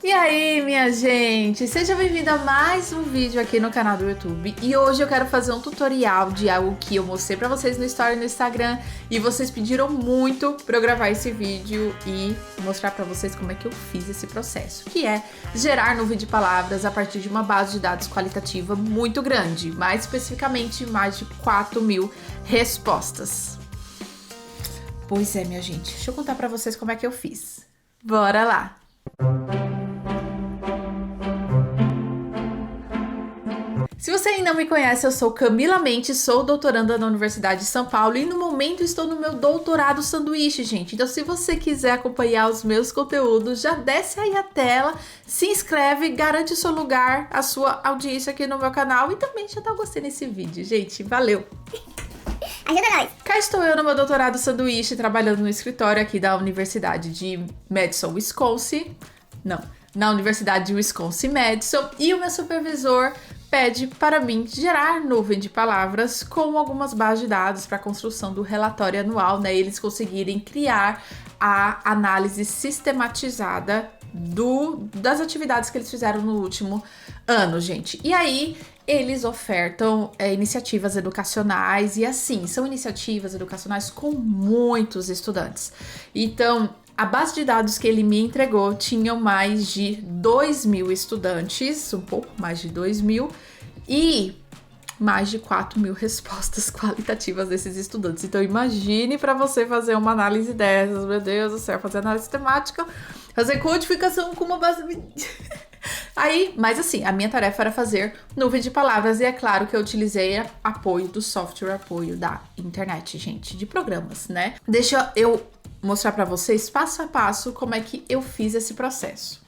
E aí, minha gente, seja bem-vindo a mais um vídeo aqui no canal do YouTube. E hoje eu quero fazer um tutorial de algo que eu mostrei pra vocês no Story no Instagram e vocês pediram muito pra eu gravar esse vídeo e mostrar pra vocês como é que eu fiz esse processo, que é gerar nuvem de palavras a partir de uma base de dados qualitativa muito grande, mais especificamente mais de 4.000 respostas. Pois é, minha gente, deixa eu contar pra vocês como é que eu fiz. Bora lá! Se você ainda não me conhece, eu sou Camila Mendes, sou doutoranda na Universidade de São Paulo e no momento estou no meu doutorado sanduíche, gente. Então, se você quiser acompanhar os meus conteúdos, já desce aí a tela, se inscreve, garante o seu lugar, a sua audiência aqui no meu canal e também já dá um gostei nesse vídeo, gente. Valeu! Ajuda nós! Cá estou eu no meu doutorado sanduíche, trabalhando no escritório aqui da Universidade de Madison, Wisconsin. Não, na Universidade de Wisconsin-Madison. E o meu supervisor pede para mim gerar nuvem de palavras com algumas bases de dados para a construção do relatório anual, né? Eles conseguirem criar a análise sistematizada das atividades que eles fizeram no último ano, gente. E aí, eles ofertam iniciativas educacionais e assim, são iniciativas educacionais com muitos estudantes. Então, a base de dados que ele me entregou tinham mais de 2.000 estudantes, um pouco mais de 2.000, e mais de 4.000 respostas qualitativas desses estudantes. Então imagine para você fazer uma análise dessas, meu Deus do céu, fazer análise temática, fazer codificação com uma base... Aí, mas assim, a minha tarefa era fazer nuvem de palavras e é claro que eu utilizei apoio do software, apoio da internet, gente, de programas, né? Deixa eu mostrar para vocês passo a passo como é que eu fiz esse processo.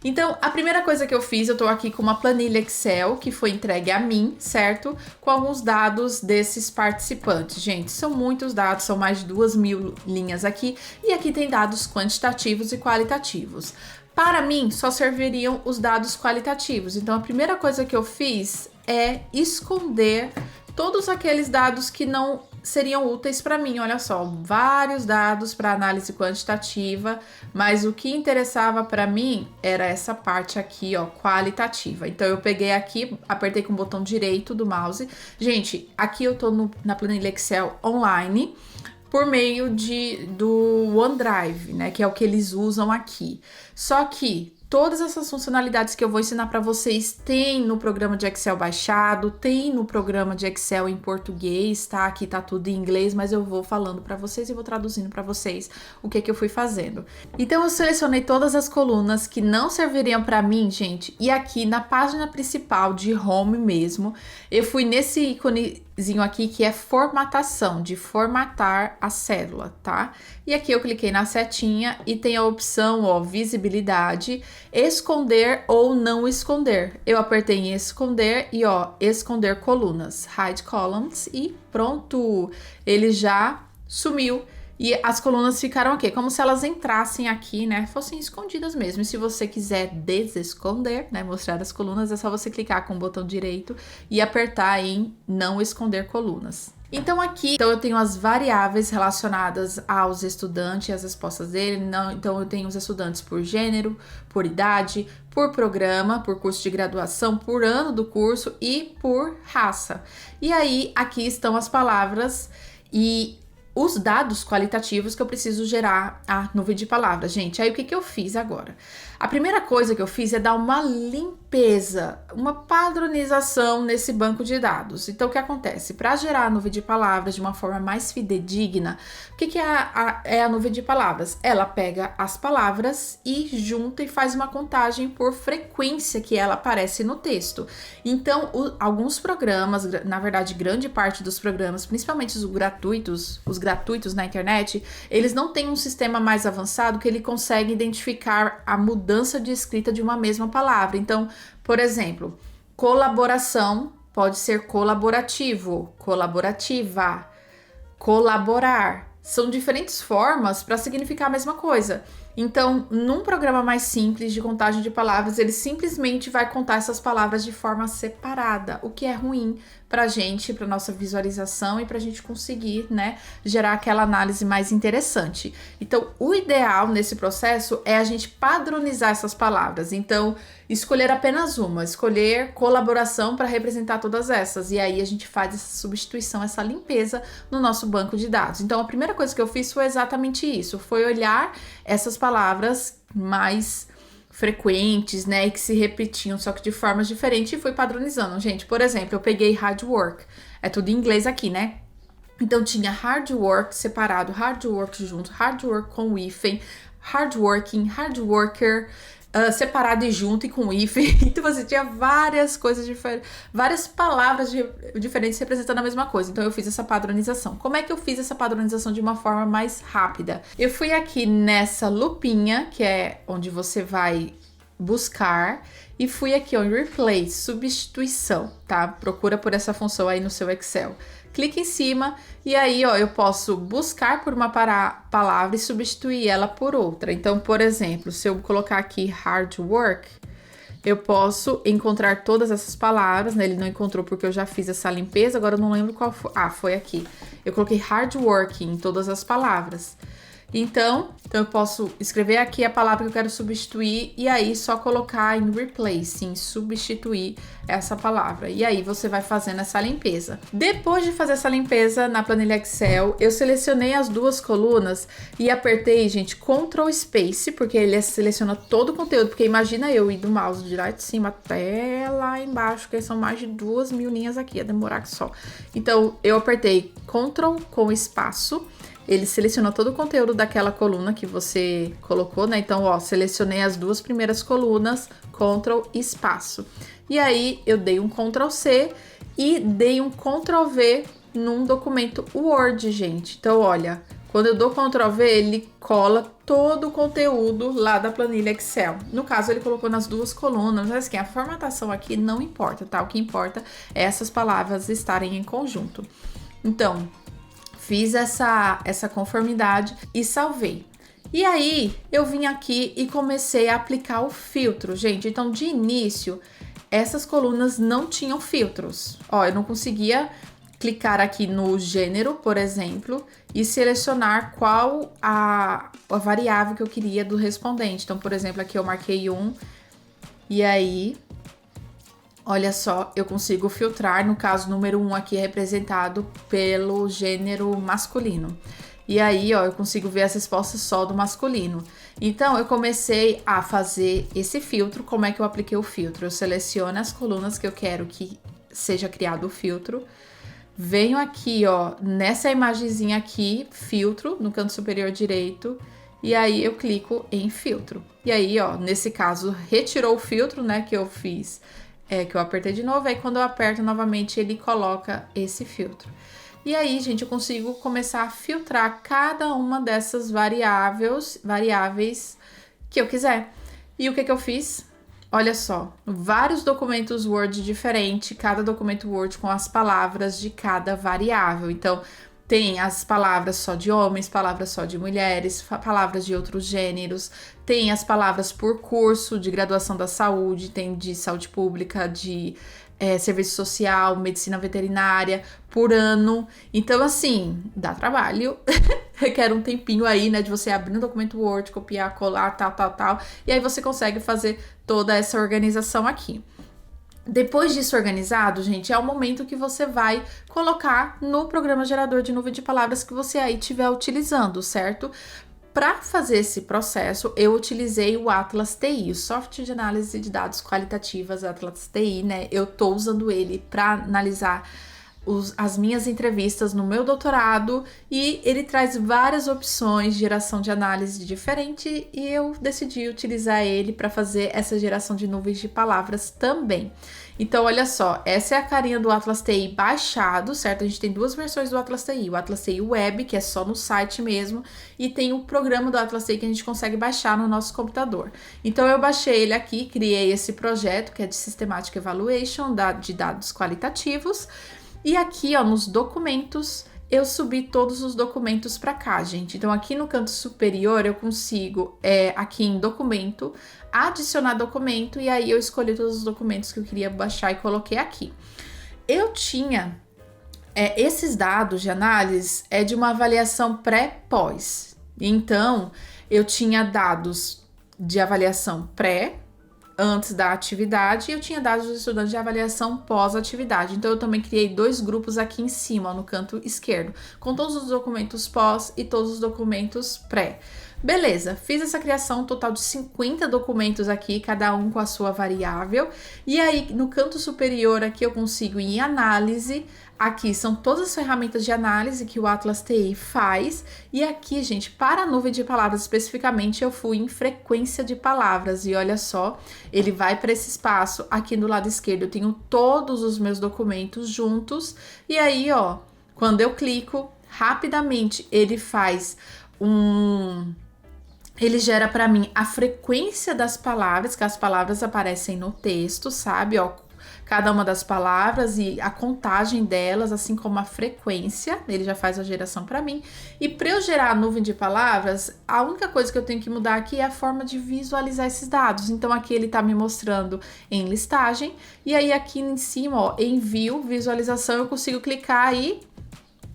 Então, a primeira coisa que eu fiz, eu tô aqui com uma planilha Excel que foi entregue a mim, certo? Com alguns dados desses participantes. Gente, são muitos dados, são mais de 2.000 linhas aqui. E aqui tem dados quantitativos e qualitativos. Para mim, só serviriam os dados qualitativos. Então, a primeira coisa que eu fiz é esconder todos aqueles dados que não seriam úteis para mim. Olha só, vários dados para análise quantitativa, mas o que interessava para mim era essa parte aqui, ó, qualitativa. Então eu peguei aqui, apertei com o botão direito do mouse. Gente, aqui eu tô na planilha Excel online por meio do OneDrive, né, que é o que eles usam aqui. Só que todas essas funcionalidades que eu vou ensinar para vocês tem no programa de Excel baixado, tem no programa de Excel em português, tá? Aqui tá tudo em inglês, mas eu vou falando para vocês e vou traduzindo para vocês o que eu fui fazendo. Então eu selecionei todas as colunas que não serviriam para mim, gente, e aqui na página principal de home mesmo, eu fui nesse íconezinho aqui que é formatação, de formatar a célula, tá? E aqui eu cliquei na setinha e tem a opção, ó, visibilidade, esconder ou não esconder. Eu apertei em esconder e ó, esconder colunas, hide columns e pronto, ele já sumiu. E as colunas ficaram aqui, como se elas entrassem aqui, né, fossem escondidas mesmo. E se você quiser desesconder, né, mostrar as colunas, é só você clicar com o botão direito e apertar em não esconder colunas. Então aqui, eu tenho as variáveis relacionadas aos estudantes e as respostas dele. Então eu tenho os estudantes por gênero, por idade, por programa, por curso de graduação, por ano do curso e por raça. E aí aqui estão as palavras e os dados qualitativos que eu preciso gerar a nuvem de palavras. Gente, aí o que eu fiz agora? A primeira coisa que eu fiz é dar uma limpeza, uma padronização nesse banco de dados. Então, o que acontece? Para gerar a nuvem de palavras de uma forma mais fidedigna, o que é a nuvem de palavras? Ela pega as palavras e junta e faz uma contagem por frequência que ela aparece no texto. Então, alguns programas, na verdade, grande parte dos programas, principalmente os gratuitos na internet, eles não têm um sistema mais avançado que ele consegue identificar a mudança de escrita de uma mesma palavra. Então, por exemplo, colaboração pode ser colaborativo, colaborativa, colaborar. São diferentes formas para significar a mesma coisa. Então, num programa mais simples de contagem de palavras, ele simplesmente vai contar essas palavras de forma separada, o que é ruim pra gente, pra nossa visualização e pra gente conseguir, né, gerar aquela análise mais interessante. Então, o ideal nesse processo é a gente padronizar essas palavras. Então, escolher apenas uma, escolher colaboração para representar todas essas. E aí a gente faz essa substituição, essa limpeza no nosso banco de dados. Então, a primeira coisa que eu fiz foi exatamente isso, foi olhar essas palavras mais frequentes, né, e que se repetiam, só que de formas diferentes, e fui padronizando. Gente, por exemplo, eu peguei hard work, é tudo em inglês aqui, né? Então tinha hard work separado, hard work junto, hard work com hífen, hard working, hard worker, separado e junto e com hífen. Então você tinha várias coisas diferentes, várias palavras diferentes representando a mesma coisa. Então eu fiz essa padronização. Como é que eu fiz essa padronização de uma forma mais rápida? Eu fui aqui nessa lupinha, que é onde você vai buscar, e fui aqui ó, em Replace, substituição, tá? Procura por essa função aí no seu Excel. Clique em cima e aí, ó, eu posso buscar por uma palavra e substituir ela por outra. Então, por exemplo, se eu colocar aqui hard work, eu posso encontrar todas essas palavras, né? Ele não encontrou porque eu já fiz essa limpeza, agora eu não lembro qual foi. Ah, foi aqui. Eu coloquei hard work em todas as palavras. Então eu posso escrever aqui a palavra que eu quero substituir e aí só colocar em replace, em substituir essa palavra. E aí você vai fazendo essa limpeza. Depois de fazer essa limpeza na planilha Excel, eu selecionei as duas colunas e apertei, gente, Ctrl Space, porque ele seleciona todo o conteúdo. Porque imagina eu ir do mouse de lá de cima até lá embaixo, que são mais de 2.000 linhas aqui, ia demorar que só. Então eu apertei Ctrl com espaço. Ele selecionou todo o conteúdo daquela coluna que você colocou, né? Então, ó, selecionei as duas primeiras colunas, Ctrl espaço. E aí, eu dei um Ctrl C e dei um Ctrl V num documento Word, gente. Então, olha, quando eu dou Ctrl V, ele cola todo o conteúdo lá da planilha Excel. No caso, ele colocou nas duas colunas, mas assim, a formatação aqui não importa, tá? O que importa é essas palavras estarem em conjunto. Então, fiz essa conformidade e salvei. E aí, eu vim aqui e comecei a aplicar o filtro, gente. Então, de início, essas colunas não tinham filtros. Ó, eu não conseguia clicar aqui no gênero, por exemplo, e selecionar qual a variável que eu queria do respondente. Então, por exemplo, aqui eu marquei 1, e aí, olha só, eu consigo filtrar, no caso, o número 1 aqui é representado pelo gênero masculino. E aí, ó, eu consigo ver as respostas só do masculino. Então, eu comecei a fazer esse filtro. Como é que eu apliquei o filtro? Eu seleciono as colunas que eu quero que seja criado o filtro. Venho aqui, ó, nessa imagenzinha aqui, filtro, no canto superior direito. E aí, eu clico em filtro. E aí, ó, nesse caso, retirou o filtro, né, que eu fiz. Que eu apertei de novo, aí quando eu aperto novamente ele coloca esse filtro. E aí, gente, eu consigo começar a filtrar cada uma dessas variáveis que eu quiser. E o que eu fiz? Olha só, vários documentos Word diferentes, cada documento Word com as palavras de cada variável. Então, tem as palavras só de homens, palavras só de mulheres, palavras de outros gêneros, tem as palavras por curso de graduação da saúde, tem de saúde pública, de serviço social, medicina veterinária, por ano. Então, assim, dá trabalho, requer um tempinho aí, né, de você abrir um documento Word, copiar, colar, tal, e aí você consegue fazer toda essa organização aqui. Depois disso organizado, gente, é o momento que você vai colocar no programa gerador de nuvem de palavras que você aí estiver utilizando, certo? Para fazer esse processo, eu utilizei o Atlas TI, o software de análise de dados qualitativas Atlas TI, né? Eu tô usando ele para analisar as minhas entrevistas no meu doutorado e ele traz várias opções de geração de análise diferente e eu decidi utilizar ele para fazer essa geração de nuvens de palavras também. Então, olha só, essa é a carinha do Atlas TI baixado, certo? A gente tem duas versões do Atlas TI, o Atlas TI Web, que é só no site mesmo, e tem o programa do Atlas TI que a gente consegue baixar no nosso computador. Então, eu baixei ele aqui, criei esse projeto, que é de Systematic Evaluation de dados qualitativos, e aqui, ó, nos documentos, eu subi todos os documentos para cá, gente. Então, aqui no canto superior, eu consigo, aqui em documento, adicionar documento, e aí eu escolhi todos os documentos que eu queria baixar e coloquei aqui. Eu tinha esses dados de análise de uma avaliação pré-pós. Então, eu tinha dados de avaliação pré, antes da atividade, e eu tinha dados dos estudantes de avaliação pós-atividade. Então, eu também criei 2 grupos aqui em cima, ó, no canto esquerdo, com todos os documentos pós e todos os documentos pré. Beleza, fiz essa criação, um total de 50 documentos aqui, cada um com a sua variável. E aí, no canto superior aqui, eu consigo ir em análise. Aqui são todas as ferramentas de análise que o Atlas TI faz. E aqui, gente, para a nuvem de palavras especificamente, eu fui em frequência de palavras. E olha só, ele vai para esse espaço. Aqui do lado esquerdo eu tenho todos os meus documentos juntos. E aí, ó, quando eu clico, rapidamente ele faz Ele gera para mim a frequência das palavras, que as palavras aparecem no texto, sabe? Ó, cada uma das palavras e a contagem delas, assim como a frequência, ele já faz a geração para mim. E para eu gerar a nuvem de palavras, a única coisa que eu tenho que mudar aqui é a forma de visualizar esses dados. Então aqui ele tá me mostrando em listagem, e aí aqui em cima, ó, envio, visualização, eu consigo clicar e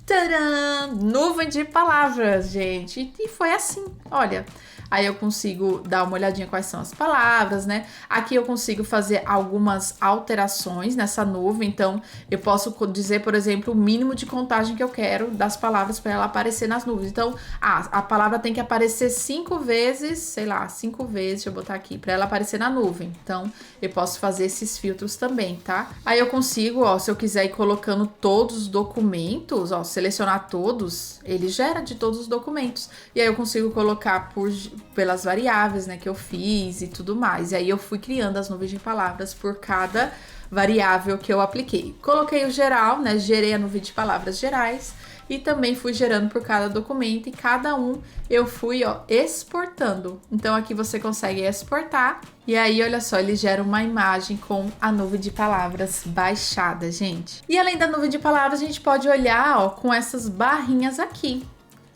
tcharam! Nuvem de palavras, gente. E foi assim, olha. Aí eu consigo dar uma olhadinha quais são as palavras, né? Aqui eu consigo fazer algumas alterações nessa nuvem. Então, eu posso dizer, por exemplo, o mínimo de contagem que eu quero das palavras para ela aparecer nas nuvens. Então, a palavra tem que aparecer 5 vezes, sei lá, 5 vezes, deixa eu botar aqui, para ela aparecer na nuvem. Então, eu posso fazer esses filtros também, tá? Aí eu consigo, ó, se eu quiser ir colocando todos os documentos, ó, selecionar todos, ele gera de todos os documentos. E aí eu consigo colocar pelas variáveis, né, que eu fiz e tudo mais. E aí eu fui criando as nuvens de palavras por cada variável que eu apliquei. Coloquei o geral, né, gerei a nuvem de palavras gerais e também fui gerando por cada documento, e cada um eu fui, ó, exportando. Então aqui você consegue exportar, e aí olha só, ele gera uma imagem com a nuvem de palavras baixada, gente. E além da nuvem de palavras, a gente pode olhar, ó, com essas barrinhas aqui.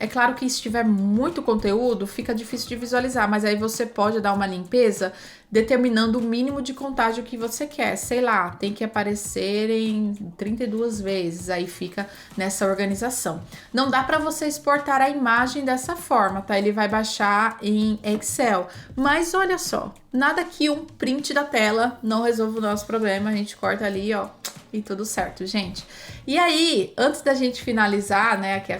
É claro que se tiver muito conteúdo, fica difícil de visualizar, mas aí você pode dar uma limpeza determinando o mínimo de contagem que você quer. Sei lá, tem que aparecer em 32 vezes, aí fica nessa organização. Não dá para você exportar a imagem dessa forma, tá? Ele vai baixar em Excel. Mas olha só, nada que um print da tela não resolva o nosso problema. A gente corta ali, ó, e tudo certo, gente. E aí, antes da gente finalizar, né, aqui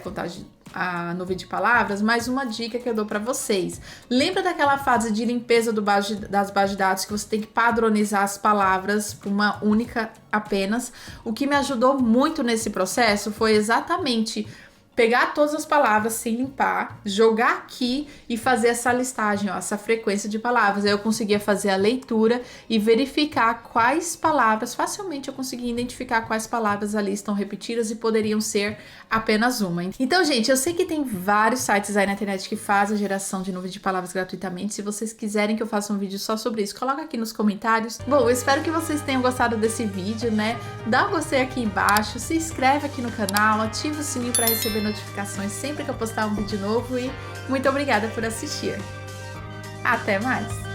a nuvem de palavras, mais uma dica que eu dou para vocês. Lembra daquela fase de limpeza das bases de dados que você tem que padronizar as palavras para uma única apenas? O que me ajudou muito nesse processo foi exatamente pegar todas as palavras sem limpar, jogar aqui e fazer essa listagem, ó, essa frequência de palavras. Aí eu conseguia fazer a leitura e verificar quais palavras, facilmente eu conseguia identificar quais palavras ali estão repetidas e poderiam ser apenas uma. Então, gente, eu sei que tem vários sites aí na internet que fazem a geração de nuvem de palavras gratuitamente. Se vocês quiserem que eu faça um vídeo só sobre isso, coloca aqui nos comentários. Bom, eu espero que vocês tenham gostado desse vídeo, né? Dá um gostei aqui embaixo, se inscreve aqui no canal, ativa o sininho para receber notificações sempre que eu postar um vídeo novo, e muito obrigada por assistir. Até mais!